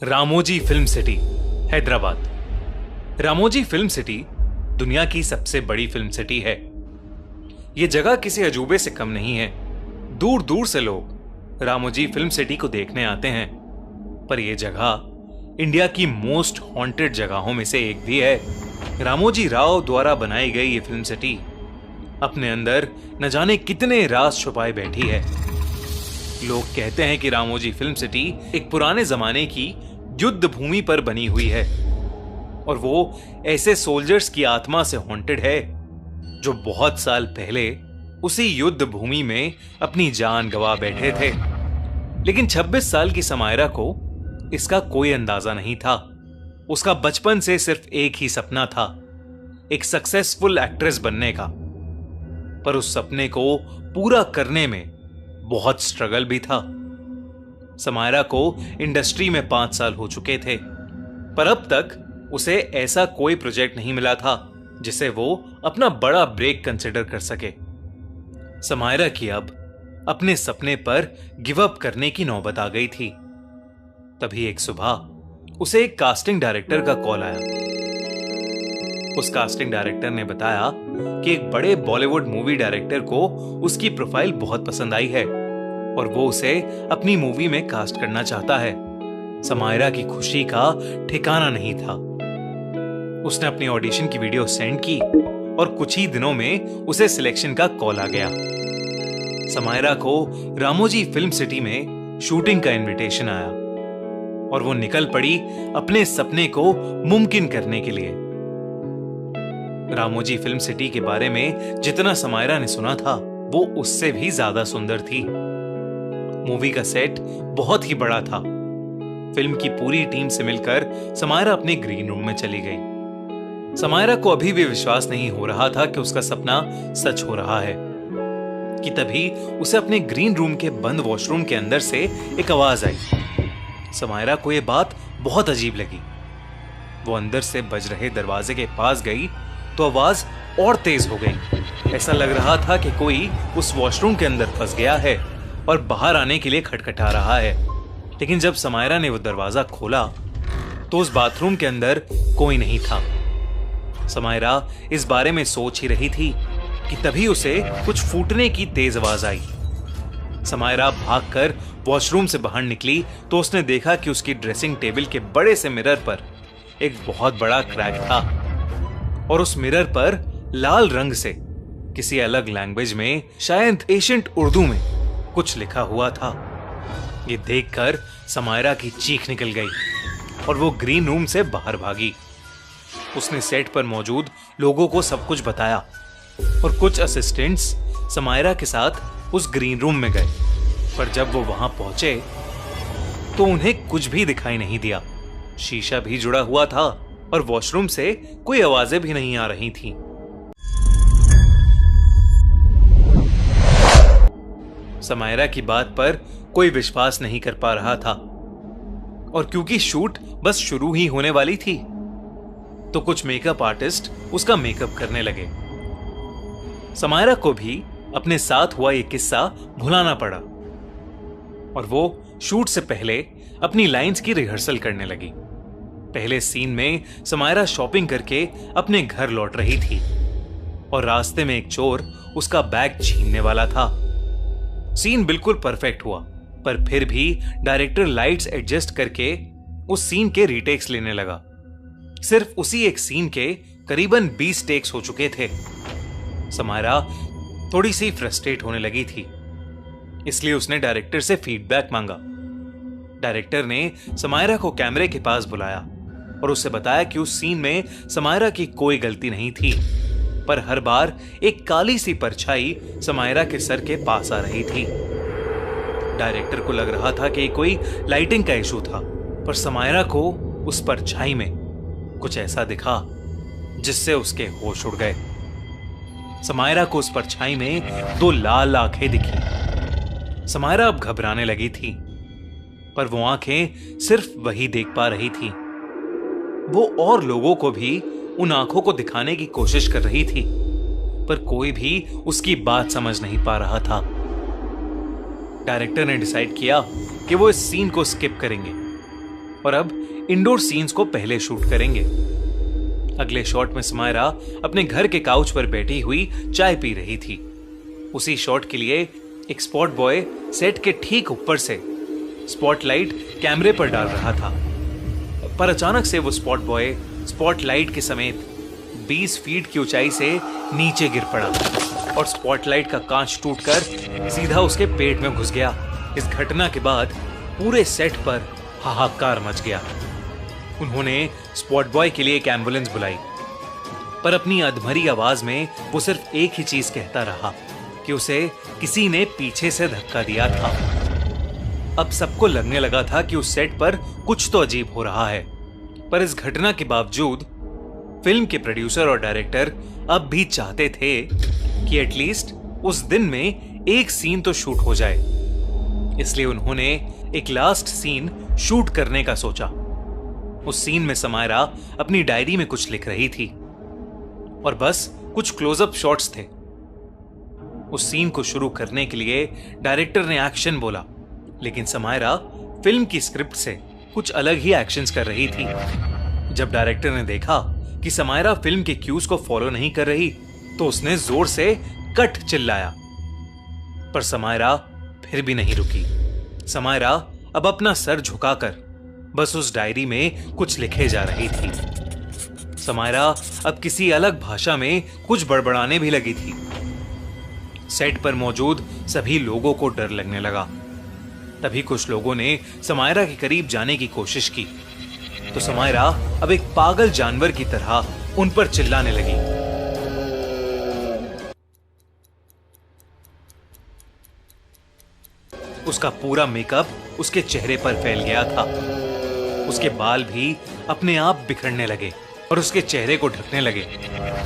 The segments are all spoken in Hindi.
Ramoji film city, Hyderabad. Ramoji film city दुनिया की सबसे बड़ी फिल्म सिटी है। यह जगह किसी अजूबे से कम नहीं है। दूर दूर से लोग रामोजी फिल्म सिटी को देखने आते हैं। पर यह जगह इंडिया की मोस्ट हॉन्टेड जगहों में से एक भी है। रामोजी राव द्वारा बनाई गई ये फिल्म सिटी अपने अंदर न जाने कितने राज छुपाए बैठी है। लोग कहते हैं कि रामोजी फिल्म सिटी एक पुराने जमाने की युद्ध भूमि पर बनी हुई है और वो ऐसे सोल्जर्स की आत्मा से हॉन्टेड है जो बहुत साल पहले उसी युद्ध भूमि में अपनी जान गंवा बैठे थे। लेकिन 26 साल की समायरा को इसका कोई अंदाजा नहीं था। उसका बचपन से सिर्फ एक ही सपना था, एक सक्सेसफुल एक्ट्रेस बनने का। पर उस सपने को पूरा करने में बहुत स्ट्रगल भी था। समायरा को इंडस्ट्री में 5 साल हो चुके थे, पर अब तक उसे ऐसा कोई प्रोजेक्ट नहीं मिला था जिसे वो अपना बड़ा ब्रेक कंसिडर कर सके। समायरा की अब अपने सपने पर गिव अप करने की नौबत आ गई थी। तभी एक सुबह उसे एक कास्टिंग डायरेक्टर का कॉल आया। उस कास्टिंग डायरेक्टर ने बताया कि एक बड़े बॉलीवुड मूवी डायरेक्टर को उसकी प्रोफाइल बहुत पसंद आई है और वो उसे अपनी मूवी में कास्ट करना चाहता है। समायरा की खुशी का ठिकाना नहीं था। उसने अपनी ऑडिशन की वीडियो सेंड की और कुछ ही दिनों में उसे सिलेक्शन का कॉल आ गया। समायरा को रामोजी फिल्म सिटी में शूटिंग का इनविटेशन आया और वो निकल पड़ी अपने सपने को मुमकिन करने के लिए। रामोजी फिल्म सिटी के बारे में जितना समायरा ने सुना था वो उससे भी ज्यादा सुंदर थी। मूवी का सेट बहुत ही बड़ा था। फिल्म की पूरी टीम से मिलकर समायरा अपने ग्रीन रूम में चली गई। समायरा को अभी भी विश्वास नहीं हो रहा था कि उसका सपना सच हो रहा है कि तभी उसे अपने ग्रीन रूम के बंद वॉशरूम के अंदर से एक आवाज आई। समायरा को यह बात बहुत अजीब लगी। वो अंदर से बज रहे दरवाजे के पास गई तो आवाज और तेज हो गई। ऐसा लग रहा था कि कोई उस वॉशरूम के अंदर फंस गया है और बाहर आने के लिए खटखटा रहा है। लेकिन जब समायरा ने वो दरवाजा खोला तो उस बाथरूम के अंदर कोई नहीं था। समायरा इस बारे में सोच ही रही थी कि तभी उसे कुछ फूटने की तेज आवाज आई। समायरा भागकर वॉशरूम से बाहर निकली तो उसने देखा कि उसकी ड्रेसिंग टेबल के बड़े से मिरर पर एक बहुत बड़ा क्रैक था और उस मिरर पर लाल रंग से किसी अलग लैंग्वेज में, शायद एशियंट उर्दू में कुछ लिखा हुआ था। ये देखकर समायरा की चीख निकल गई और वो ग्रीन रूम से बाहर भागी। उसने सेट पर मौजूद लोगों को सब कुछ बताया और कुछ असिस्टेंट्स समायरा के साथ उस ग्रीन रूम में गए। पर जब वो वहां पहुंचे तो उन्हें कुछ भी दिखाई नहीं दिया। शीशा भी जुड़ा हुआ था और वॉशरूम से कोई आवाजें भी नहीं आ रही थीं। समायरा की बात पर कोई विश्वास नहीं कर पा रहा था और क्योंकि शूट बस शुरू ही होने वाली थी तो कुछ मेकअप आर्टिस्ट उसका मेकअप करने लगे। समायरा को भी अपने साथ हुआ ये किस्सा भुलाना पड़ा और वो शूट से पहले अपनी लाइंस की रिहर्सल करने लगी। पहले सीन में समायरा शॉपिंग करके अपने घर लौट रही थी और रास्ते में एक चोर उसका बैग छीनने वाला था। सीन बिल्कुल परफेक्ट हुआ, पर फिर भी डायरेक्टर लाइट्स एडजस्ट करके उस सीन के रीटेक्स लेने लगा। सिर्फ उसी एक सीन के करीबन 20 टेक्स हो चुके थे। समायरा थोड़ी सी फ्रस्ट्रेट होने लगी थी, इसलिए उसने डायरेक्टर से फीडबैक मांगा। डायरेक्टर ने समायरा को कैमरे के पास बुलाया और उससे बताया कि उस सीन में समायरा की कोई गलती नहीं थी, पर हर बार एक काली सी परछाई समायरा के सर के पास आ रही थी। डायरेक्टर को लग रहा था कि कोई लाइटिंग का इशू था, पर समायरा को उस परछाई में कुछ ऐसा दिखा जिससे उसके होश उड़ गए। समायरा को उस परछाई में 2 लाल आंखें दिखी। समायरा अब घबराने लगी थी, पर वो आंखें सिर्फ वही देख पा रही थी। वो और लोगों को भी उन आंखों को दिखाने की कोशिश कर रही थी, पर कोई भी उसकी बात समझ नहीं पा रहा था। डायरेक्टर ने डिसाइड किया कि वो इस सीन को स्किप करेंगे और अब इंडोर सीन्स को पहले शूट करेंगे। अगले शॉट में समायरा अपने घर के काउच पर बैठी हुई चाय पी रही थी। उसी शॉट के लिए एक स्पॉट बॉय सेट के ठीक ऊपर से स्पॉटलाइट कैमरे पर डाल रहा था, पर अचानक से वो स्पॉट बॉय स्पॉटलाइट के समेत 20 फीट की ऊंचाई से नीचे गिर पड़ा और स्पॉटलाइट का कांच टूटकर सीधा उसके पेट में घुस गया। इस घटना के बाद पूरे सेट पर हाहाकार मच गया। उन्होंने स्पॉट बॉय के लिए एक एम्बुलेंस बुलाई, पर अपनी अधमरी आवाज में वो सिर्फ एक ही चीज कहता रहा कि उसे किसी ने पीछे से धक्का दिया था। अब सबको लगने लगा था कि उस सेट पर कुछ तो अजीब हो रहा है, पर इस घटना के बावजूद फिल्म के प्रोड्यूसर और डायरेक्टर अब भी चाहते थे कि एटलीस्ट उस दिन में एक सीन तो शूट हो जाए। इसलिए उन्होंने एक लास्ट सीन शूट करने का सोचा। उस सीन में समायरा अपनी डायरी में कुछ लिख रही थी और बस कुछ क्लोजअप शॉट्स थे। उस सीन को शुरू करने के लिए डायरेक्टर ने एक्शन बोला, लेकिन समायरा फिल्म की स्क्रिप्ट से कुछ अलग ही एक्शंस कर रही थी। जब डायरेक्टर ने देखा कि समायरा फिल्म के क्यूज को फॉलो नहीं कर रही, तो उसने जोर से कट चिल्लाया, पर समायरा फिर भी नहीं रुकी। समायरा अब अपना सर झुकाकर बस उस डायरी में कुछ लिखे जा रही थी। समायरा अब किसी अलग भाषा में कुछ बड़बड़ाने भी लगी थी। सेट पर मौजूद सभी लोगों को डर लगने लगा। तभी कुछ लोगों ने समायरा के करीब जाने की कोशिश की, तो समायरा अब एक पागल जानवर की तरह उन पर चिल्लाने लगी। उसका पूरा मेकअप उसके चेहरे पर फैल गया था। उसके बाल भी अपने आप बिखरने लगे और उसके चेहरे को ढकने लगे।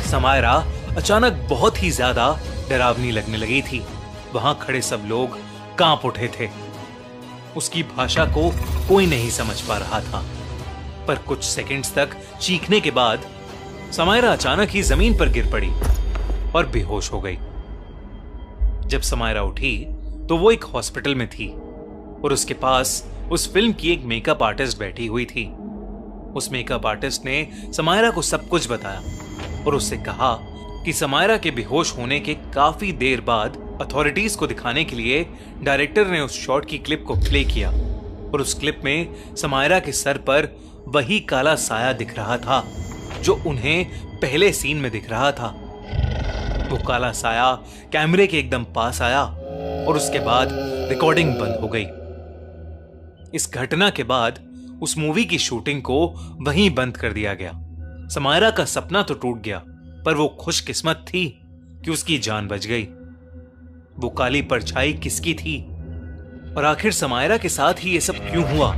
समायरा अचानक बहुत ही ज्यादा डरावनी लगने लगी थी। वहां खड़े सब लोग कांप उठे थे। उसकी भाषा को कोई नहीं समझ पा रहा था, पर कुछ सेकंड्स तक चीखने के बाद समायरा अचानक ही जमीन पर गिर पड़ी और बेहोश हो गई। जब समायरा उठी तो वो एक हॉस्पिटल में थी और उसके पास उस फिल्म की एक मेकअप आर्टिस्ट बैठी हुई थी। उस मेकअप आर्टिस्ट ने समायरा को सब कुछ बताया और उससे कहा कि समायरा के बेहोश होने के काफी देर बाद अथॉरिटीज को दिखाने के लिए डायरेक्टर ने उस शॉट की क्लिप को प्ले किया और उस क्लिप में समायरा के सर पर वही काला साया दिख रहा था जो उन्हें पहले सीन में दिख रहा था। वो काला साया कैमरे के एकदम पास आया और उसके बाद रिकॉर्डिंग बंद हो गई। इस घटना के बाद उस मूवी की शूटिंग को वहीं बंद कर दिया गया। समायरा का सपना तो टूट गया, पर वो खुशकिस्मत थी कि उसकी जान बच गई। वो काली परछाई किसकी थी और आखिर समायरा के साथ ही ये सब क्यों हुआ,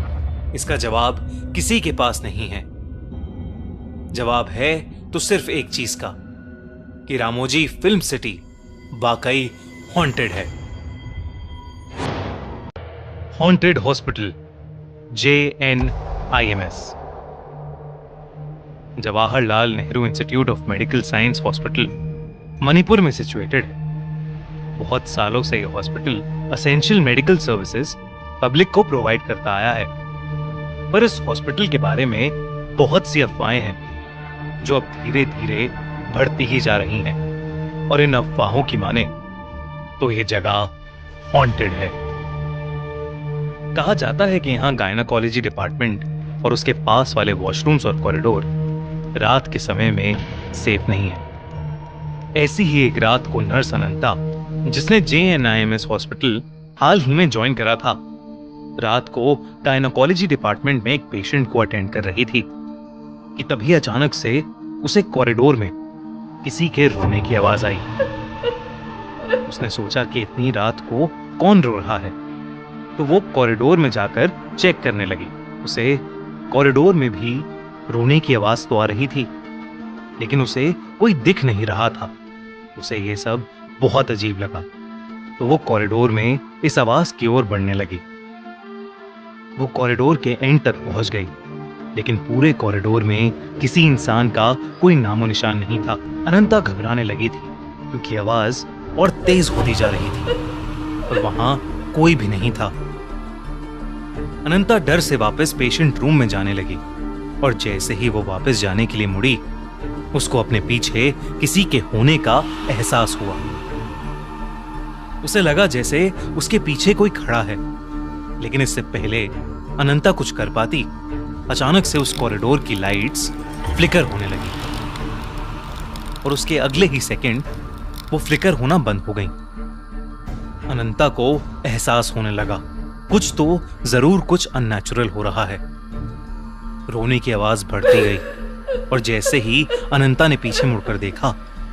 इसका जवाब किसी के पास नहीं है। जवाब है तो सिर्फ एक चीज का, कि रामोजी फिल्म सिटी वाकई हॉन्टेड है। Haunted hospital JNIMS Jawaharlal Nehru institute of medical science hospital Manipur में सिचुएटेड है। बहुत सालों से यह hospital essential medical services public को प्रोवाइड करता आया है, पर इस हॉस्पिटल के बारे में बहुत सी अफवाहें हैं जो अब धीरे धीरे बढ़ती ही जा रही हैं, और इन अफवाहों की माने तो यह जगह हॉन्टेड है। कहा जाता है कि यहाँ गायनाकोलॉजी डिपार्टमेंट और उसके पास वाले वॉशरूम्स और कॉरिडोर रात के समय में सेफ नहीं है। ऐसी ही एक रात को नर्स अनंता, जिसने JNIMS हॉस्पिटल हाल ही में ज्वाइन करा था, रात को गायनाकोलॉजी डिपार्टमेंट में एक पेशेंट को अटेंड कर रही थी कि तभी अचानक से उसे कॉरिडोर में किसी के रोने की आवाज आई। उसने सोचा कि इतनी रात को कौन रो रहा है, तो वो कॉरिडोर में जाकर चेक करने लगी। उसे कॉरिडोर में भी रोने की आवाज तो आ रही थी, लेकिन उसे कोई दिख नहीं रहा था। उसे ये सब बहुत अजीब लगा, तो वो कॉरिडोर में इस आवाज की ओर बढ़ने लगी। वो कॉरिडोर के एंड तक पहुंच गई, लेकिन पूरे कॉरिडोर में किसी इंसान का कोई नामो निशान नहीं था। अनंता घबराने लगी थी क्योंकि आवाज और तेज होती जा रही थी, और वहां कोई भी नहीं था। अनंता डर से वापस पेशेंट रूम में जाने लगी और जैसे ही वो वापस जाने के लिए मुड़ी, उसको अपने पीछे किसी के होने का एहसास हुआ। उसे लगा जैसे उसके पीछे कोई खड़ा है, लेकिन इससे पहले अनंता कुछ कर पाती, अचानक से उस कॉरिडोर की लाइट्स फ्लिकर होने लगी और उसके अगले ही सेकंड वो फ्लिकर होना बंद हो गई। अनंता को एहसास होने लगा कुछ तो जरूर कुछ अननेचुरल हो रहा है। रोने की आवाज बढ़ती गई और जैसे ही अनंता ने पीछे मुड़कर देखा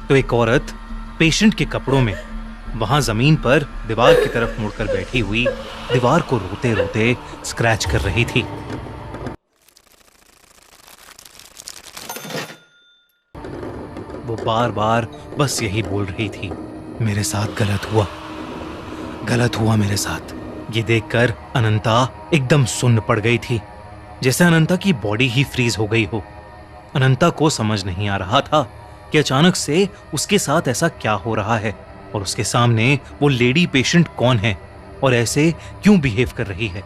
तो एक औरत पेशेंट के कपड़ों में वहां जमीन पर दीवार की तरफ मुड़कर बैठी हुई दीवार को रोते रोते स्क्रैच कर रही थी। वो बार बार बस यही बोल रही थी, मेरे साथ गलत हुआ मेरे साथ। ये देखकर अनंता एकदम सुन्न पड़ गई थी, जैसे अनंता की बॉडी ही फ्रीज हो गई हो। अनंता को समझ नहीं आ रहा था कि अचानक से उसके साथ ऐसा क्या हो रहा है और उसके सामने वो लेडी पेशेंट कौन है और ऐसे क्यों बिहेव कर रही है।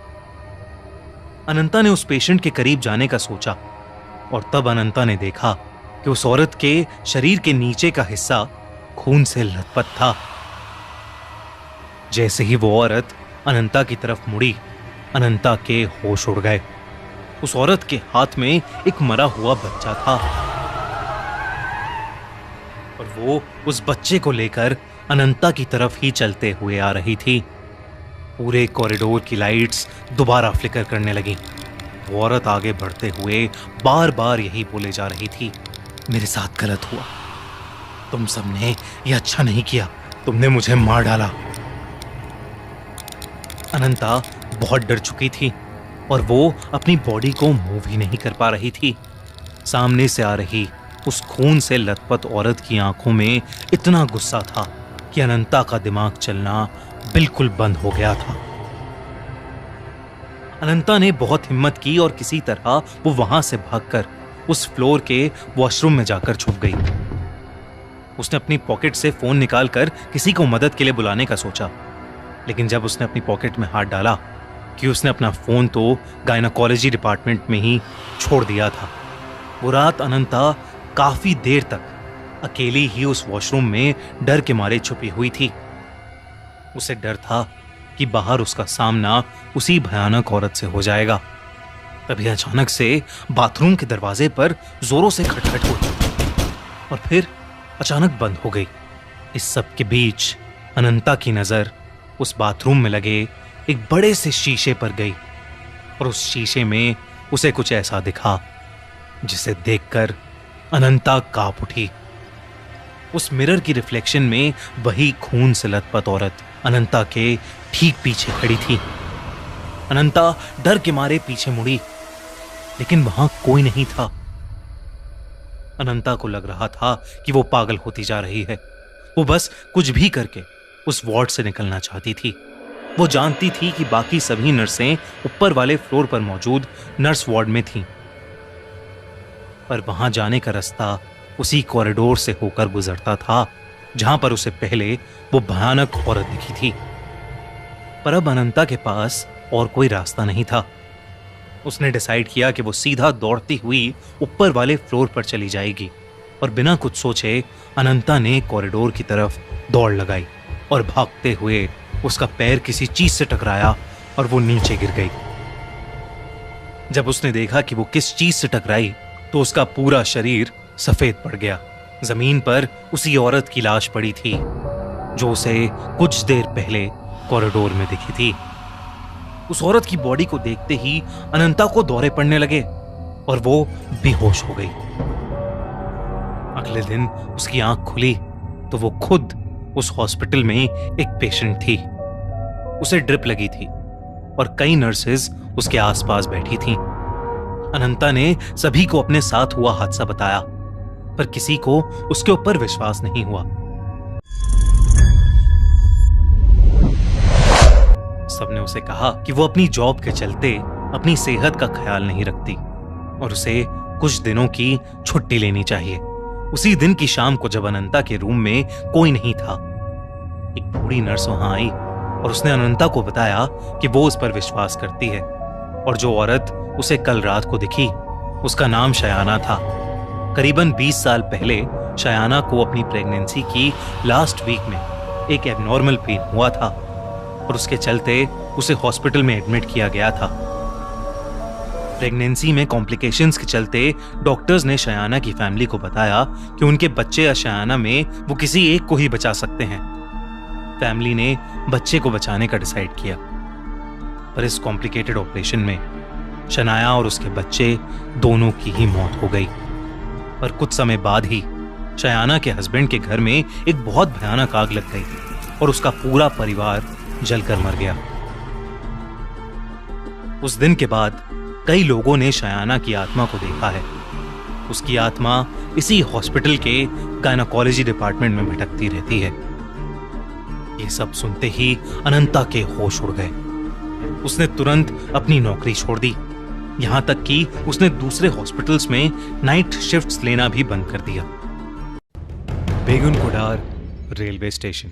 अनंता ने उस पेशेंट के करीब जाने का सोचा और तब अनंता ने देखा कि उस औरत के शरीर के नीचे का हिस्सा खून से लथपथ था। जैसे ही वो औरत अनंता की तरफ मुड़ी, अनंता के होश उड़ गए। उस औरत के हाथ में एक मरा हुआ बच्चा था और वो उस बच्चे को लेकर अनंता की तरफ ही चलते हुए आ रही थी। पूरे कॉरिडोर की लाइट्स दोबारा फ्लिकर करने लगी। वो औरत आगे बढ़ते हुए बार बार यही बोले जा रही थी, मेरे साथ गलत हुआ, तुम सबने ये अच्छा नहीं किया, तुमने मुझे मार डाला। अनंता बहुत डर चुकी थी और वो अपनी बॉडी को मूव ही नहीं कर पा रही थी। सामने से आ रही उस खून से लथपथ औरत की आंखों में इतना गुस्सा था कि अनंता का दिमाग चलना बिल्कुल बंद हो गया था। अनंता ने बहुत हिम्मत की और किसी तरह वो वहां से भागकर उस फ्लोर के वॉशरूम में जाकर छुप गई। उसने अपनी पॉकेट से फोन निकालकर किसी को मदद के लिए बुलाने का सोचा, लेकिन जब उसने अपनी पॉकेट में हाथ डाला कि उसने अपना फोन तो गायनाकोलॉजी डिपार्टमेंट में ही छोड़ दिया था। वो रात अनंता काफी देर तक अकेली ही उस वॉशरूम में डर के मारे छुपी हुई थी। उसे डर था कि बाहर उसका सामना उसी भयानक औरत से हो जाएगा। तभी अचानक से बाथरूम के दरवाजे पर जोरों से खटखट हुई और फिर अचानक बंद हो गई। इस सब के बीच अनंता की नजर उस बाथरूम में लगे एक बड़े से शीशे पर गई और उस शीशे में उसे कुछ ऐसा दिखा जिसे देखकर अनंता कांप उठी। उस मिरर की रिफ्लेक्शन में वही खून से लथपथ औरत अनंता के ठीक पीछे खड़ी थी। अनंता डर के मारे पीछे मुड़ी, लेकिन वहां कोई नहीं था। अनंता को लग रहा था कि वो पागल होती जा रही है। वो बस कुछ भी करके उस वार्ड से निकलना चाहती थी। वो जानती थी कि बाकी सभी नर्सें ऊपर वाले फ्लोर पर मौजूद नर्स वार्ड में थीं, पर वहां जाने का रास्ता उसी कॉरिडोर से होकर गुजरता था जहां पर उसे पहले वो भयानक औरत दिखी थी। पर अब अनंता के पास और कोई रास्ता नहीं था। उसने डिसाइड किया कि वो सीधा दौड़ती हुई ऊपर वाले फ्लोर पर चली जाएगी और बिना कुछ सोचे अनंता ने कॉरिडोर की तरफ दौड़ लगाई और भागते हुए उसका पैर किसी चीज से टकराया और वो नीचे गिर गई। जब उसने देखा कि वो किस चीज से टकराई तो उसका पूरा शरीर सफेद पड़ गया। जमीन पर उसी औरत की लाश पड़ी थी जो उसे कुछ देर पहले कॉरिडोर में दिखी थी। उस औरत की बॉडी को देखते ही अनंता को दौरे पड़ने लगे और वो बेहोश हो गई। अगले दिन उसकी आंख खुली तो वो खुद उस हॉस्पिटल में एक पेशेंट थी। उसे ड्रिप लगी थी और कई नर्सेज उसके आसपास बैठी थीं। अनंता ने सभी को अपने साथ हुआ हादसा बताया, पर किसी को उसके ऊपर विश्वास नहीं हुआ। सबने उसे कहा कि वो अपनी जॉब के चलते अपनी सेहत का ख्याल नहीं रखती और उसे कुछ दिनों की छुट्टी लेनी चाहिए। उसी दिन की शाम को जब अनंता के रूम में कोई नहीं था, एक बूढ़ी नर्स वहां आई और उसने अनंता को बताया कि वो उस पर विश्वास करती है और जो औरत उसे कल रात को दिखी उसका नाम शयाना था। करीबन 20 साल पहले शयाना को अपनी प्रेगनेंसी की लास्ट वीक में एक एबनॉर्मल पेन हुआ था और उसके चलते उसे हॉस्पिटल में एडमिट किया गया था। प्रेगनेंसी में कॉम्प्लिकेशंस के चलते डॉक्टर्स ने शयाना की फैमिली को बताया कि उनके बच्चे या शयाना में वो किसी एक को ही बचा सकते हैं। फैमिली ने बच्चे को बचाने का डिसाइड किया, पर इस कॉम्प्लिकेटेड ऑपरेशन में शनाया और उसके बच्चे दोनों की ही मौत हो गई। पर कुछ समय बाद ही शयाना के हस्बैंड के घर में एक बहुत भयानक आग लग गई और उसका पूरा परिवार जलकर मर गया। उस दिन के बाद कई लोगों ने शयाना की आत्मा को देखा है। उसकी आत्मा इसी हॉस्पिटल के गायनेकोलॉजी डिपार्टमेंट में भटकती रहती है। ये सब सुनते ही अनंता के होश उड़ गए। उसने तुरंत अपनी नौकरी छोड़ दी, यहां तक कि उसने दूसरे हॉस्पिटल्स में नाइट शिफ्ट्स लेना भी बंद कर दिया। बेगुनकुडार रेलवे स्टेशन।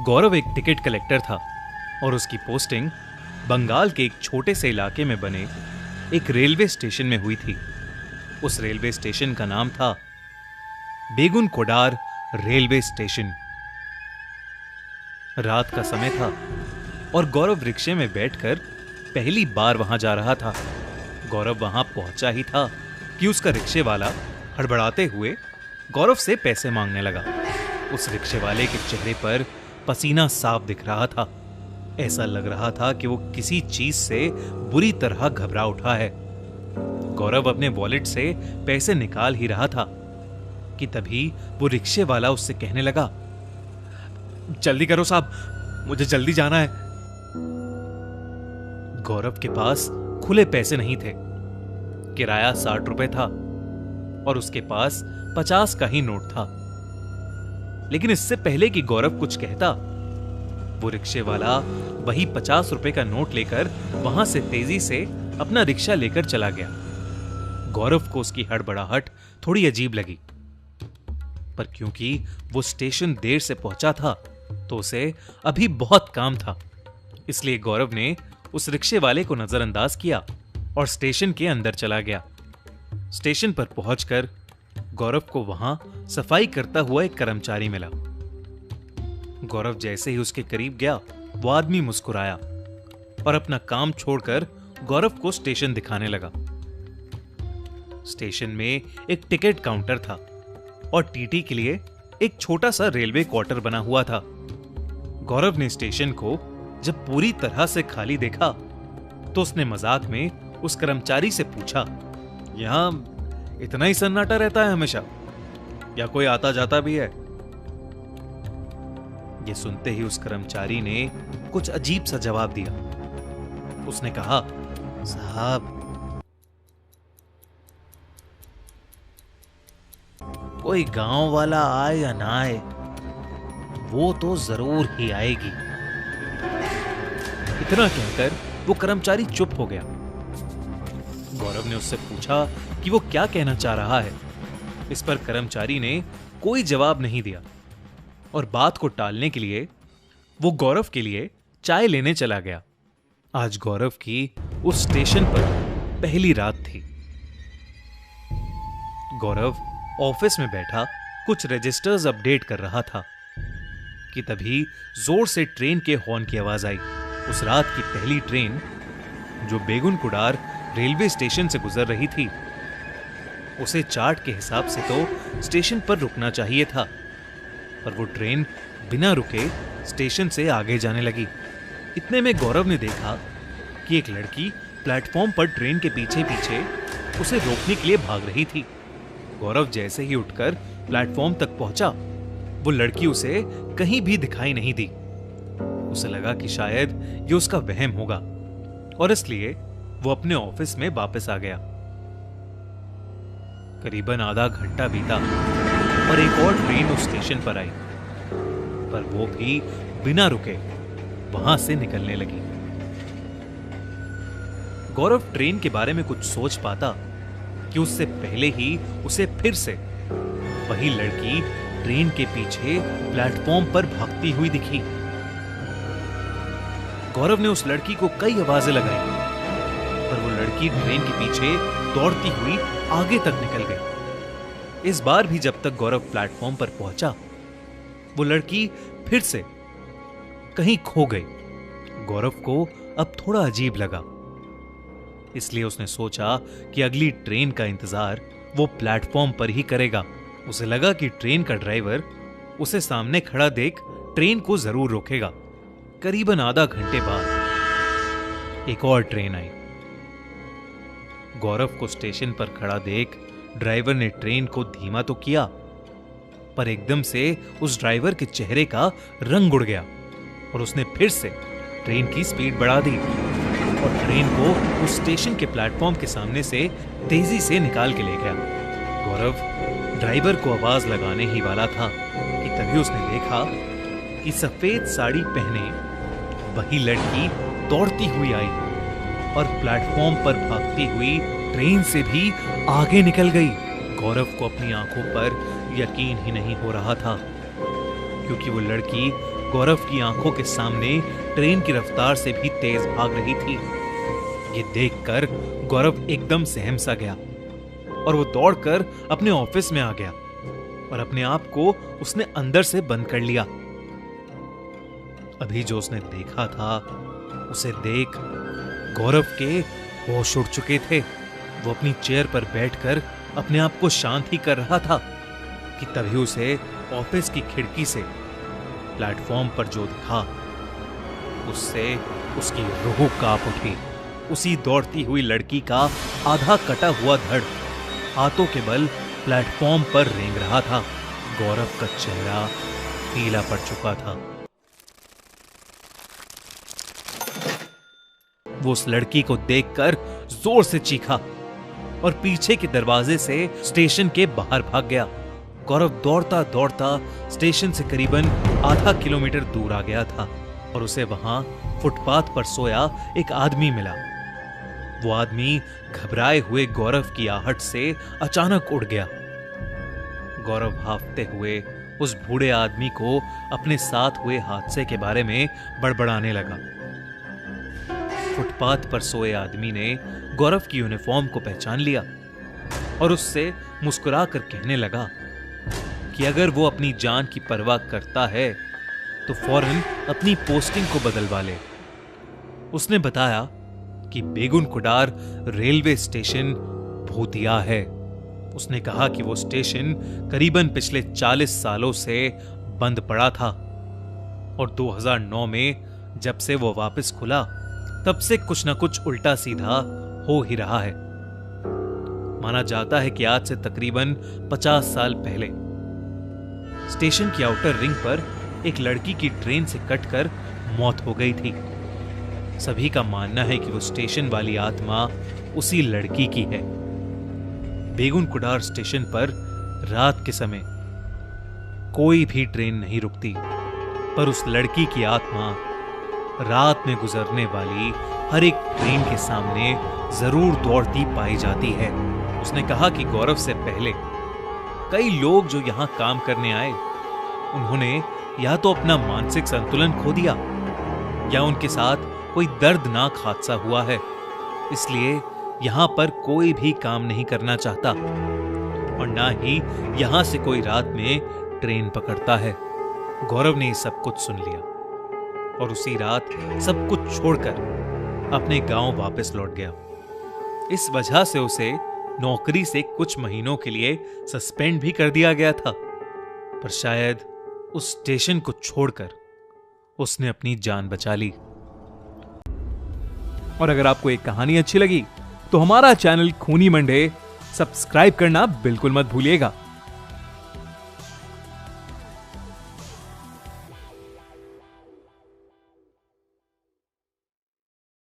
गौरव एक टिकट कलेक्टर था और उसकी पोस्टिंग बंगाल के एक छोटे से इलाके में बने एक रेलवे स्टेशन में हुई थी। उस रेलवे स्टेशन का नाम था बेगुनकुडार रेलवे स्टेशन। रात का समय था और गौरव रिक्शे में बैठकर पहली बार वहां जा रहा था। गौरव वहां पहुंचा ही था कि उसका रिक्शे वाला हड़बड़ाते हुए गौरव से पैसे मांगने लगा। उस रिक्शे वाले के चेहरे पर पसीना साफ दिख रहा था। ऐसा लग रहा था कि वो किसी चीज से बुरी तरह घबरा उठा है। गौरव अपने वॉलेट से पैसे निकाल ही रहा था कि तभी वो रिक्शे वाला उससे कहने लगा, जल्दी करो साहब, मुझे जल्दी जाना है। गौरव के पास खुले पैसे नहीं थे। किराया 60 रुपए था और उसके पास 50 का ही नोट था। लेकिन इससे पहले कि गौरव कुछ कहता, वो रिक्शे वाला वही 50 रुपए का नोट लेकर वहां से तेजी से अपना रिक्शा लेकर चला गया। गौरव को उसकी हड़बड़ाहट थोड़ी अजीब लगी, पर क्योंकि वो स्टेशन देर से पहुंचा था तो उसे अभी बहुत काम था, इसलिए गौरव ने उस रिक्शे वाले को नजरअंदाज किया और स्टेशन के अंदर चला गया। स्टेशन पर पहुंचकर गौरव को वहां सफाई करता हुआ एक कर्मचारी मिला। गौरव जैसे ही उसके करीब गया, वो आदमी मुस्कुराया और अपना काम छोड़कर गौरव को स्टेशन दिखाने लगा। स्टेशन में एक टिकट काउंटर था और टीटी के लिए एक छोटा सा रेलवे क्वार्टर बना हुआ था। गौरव ने स्टेशन को जब पूरी तरह से खाली देखा तो उसने मजाक में उस कर्मचारी से पूछा, यहां इतना ही सन्नाटा रहता है हमेशा या कोई आता जाता भी है? ये सुनते ही उस कर्मचारी ने कुछ अजीब सा जवाब दिया। उसने कहा, साहब, कोई गांव वाला आए या ना आए, वो तो जरूर ही आएगी। इतना कहकर वो कर्मचारी चुप हो गया। गौरव ने उससे पूछा कि वो क्या कहना चाह रहा है। इस पर कर्मचारी ने कोई जवाब नहीं दिया और बात को टालने के लिए वो गौरव के लिए चाय लेने चला गया। आज गौरव की उस स्टेशन पर पहली रात थी। गौरव ऑफिस में बैठा कुछ रजिस्टर्स अपडेट कर रहा था कि तभी जोर से ट्रेन के हॉर्न की आवाज आई। उस रात की पहली ट्रेन जो बेगुनकुडार रेलवे स्टेशन से गुजर रही थी, उसे चार्ट के हिसाब से तो स्टेशन पर रुकना चाहिए था, पर वो ट्रेन बिना रुके स्टेशन से आगे जाने लगी। इतने में गौरव ने देखा कि एक लड़की प्लेटफॉर्म पर ट्रेन के पीछे पीछे उसे रोकने के लिए भाग रही थी। गौरव जैसे ही उठकर प्लेटफॉर्म तक पहुंचा, वो लड़की उसे कहीं भी दिखाई नहीं दी। उसे लगा कि शायद ये उसका वहम होगा और इसलिए वो अपने ऑफिस में वापस आ गया। करीबन आधा घंटा बीता और एक और ट्रेन उस स्टेशन पर आई, पर वो भी बिना रुके वहां से निकलने लगी। गौरव ट्रेन के बारे में कुछ सोच पाता कि उससे पहले ही उसे फिर से वही लड़की ट्रेन के पीछे प्लेटफॉर्म पर भागती हुई दिखी। गौरव ने उस लड़की को कई आवाजें लगाई, पर वो लड़की ट्रेन के पीछे दौड़ती हुई आगे तक निकल गई। इस बार भी जब तक गौरव प्लेटफॉर्म पर पहुंचा, वो लड़की फिर से कहीं खो गई। गौरव को अब थोड़ा अजीब लगा, इसलिए उसने सोचा कि अगली ट्रेन का इंतजार वो प्लेटफॉर्म पर ही करेगा। उसे लगा कि ट्रेन का ड्राइवर उसे सामने खड़ा देख ट्रेन को जरूर रोकेगा। करीबन आधा घंटे बाद एक और ट्रेन आई। गौरव को स्टेशन पर खड़ा देख ड्राइवर ने ट्रेन को धीमा तो किया, पर एकदम से उस ड्राइवर के चेहरे का रंग उड़ गया और उसने फिर से ट्रेन की स्पीड बढ़ा दी और ट्रेन को उस स्टेशन के प्लेटफॉर्म के सामने से तेजी से निकाल के ले गया। गौरव ड्राइवर को आवाज लगाने ही वाला था कि तभी उसने देखा कि सफेद साड़ी पहने वही लड़की दौड़ती हुई आई और प्लेटफॉर्म पर भागती हुई ट्रेन से भी आगे निकल गई। गौरव को अपनी आंखों पर यकीन ही नहीं हो रहा था, क्योंकि वो लड़की गौरव की आंखों के सामने ट्रेन की रफ्तार से भी तेज भाग रही थी। ये देखकर गौरव एकदम सहम सा गया और वो दौड़कर अपने ऑफिस में आ गया और अपने आप को उसने अंदर से बंद कर लिया। अभी जो उसने देखा था, उसे देख गौरव के होश उड़ चुके थे। वो अपनी चेयर पर बैठकर अपने आप को शांत ही कर रहा था कि तभी उसे ऑफिस की खिड़की से प्लेटफॉर्म पर जो दिखा, उससे उसकी रूह कांप उठी। उसी दौड़ती हुई लड़की का आधा कटा हुआ धड़ हाथों के बल प्लेटफॉर्म पर रेंग रहा था। गौरव का चेहरा पीला पड़ चुका था। वो उस लड़की को देखकर जोर से चीखा और पीछे के दरवाजे से स्टेशन के बाहर भाग गया। गौरव दौड़ता दौड़ता स्टेशन से करीबन आधा किलोमीटर दूर आ गया था और उसे वहां फुटपाथ पर सोया एक आदमी मिला। वो आदमी घबराए हुए गौरव की आहट से अचानक उड़ गया। गौरव हांफते हुए उस बूढ़े आदमी को अपने साथ हुए हादसे के बारे में बड़बड़ाने लगा। फुटपाथ पर सोए आदमी ने गौरव की यूनिफॉर्म को पहचान लिया और उससे मुस्कुराकर कहने लगा कि अगर वो अपनी जान की परवाह करता है तो फौरन अपनी पोस्टिंग को बदलवा ले। उसने बताया कि बेगुन कुडार रेलवे स्टेशन भूतिया है। उसने कहा कि वो स्टेशन करीबन पिछले 40 सालों से बंद पड़ा था और 2009 में जब से वो वापस खुला, तब से कुछ न कुछ उल्टा सीधा हो ही रहा है। माना जाता है कि आज से तकरीबन 50 साल पहले स्टेशन की आउटर रिंग पर एक लड़की की ट्रेन से कटकर मौत हो गई थी। सभी का मानना है कि वो स्टेशन वाली आत्मा उसी लड़की की है। बेगुन कुडार स्टेशन पर रात के समय कोई भी ट्रेन नहीं रुकती, पर उस लड़की की आत्मा रात में गुजरने वाली हर एक ट्रेन के सामने जरूर दौड़ती पाई जाती है। उसने कहा कि गौरव से पहले कई लोग जो यहां काम करने आए, उन्होंने या तो अपना मानसिक संतुलन खो दिया या उनके साथ कोई दर्दनाक हादसा हुआ है, इसलिए यहां पर कोई भी काम नहीं करना चाहता और ना ही यहां से कोई रात में ट्रेन पकड़ता है। गौरव ने सब कुछ सुन लिया और उसी रात सब कुछ छोड़कर अपने गांव वापस लौट गया। इस वजह से उसे नौकरी से कुछ महीनों के लिए सस्पेंड भी कर दिया गया था, पर शायद उस स्टेशन को छोड़कर उसने अपनी जान बचा ली। और अगर आपको एक कहानी अच्छी लगी तो हमारा चैनल खूनी मंडे सब्सक्राइब करना बिल्कुल मत भूलिएगा।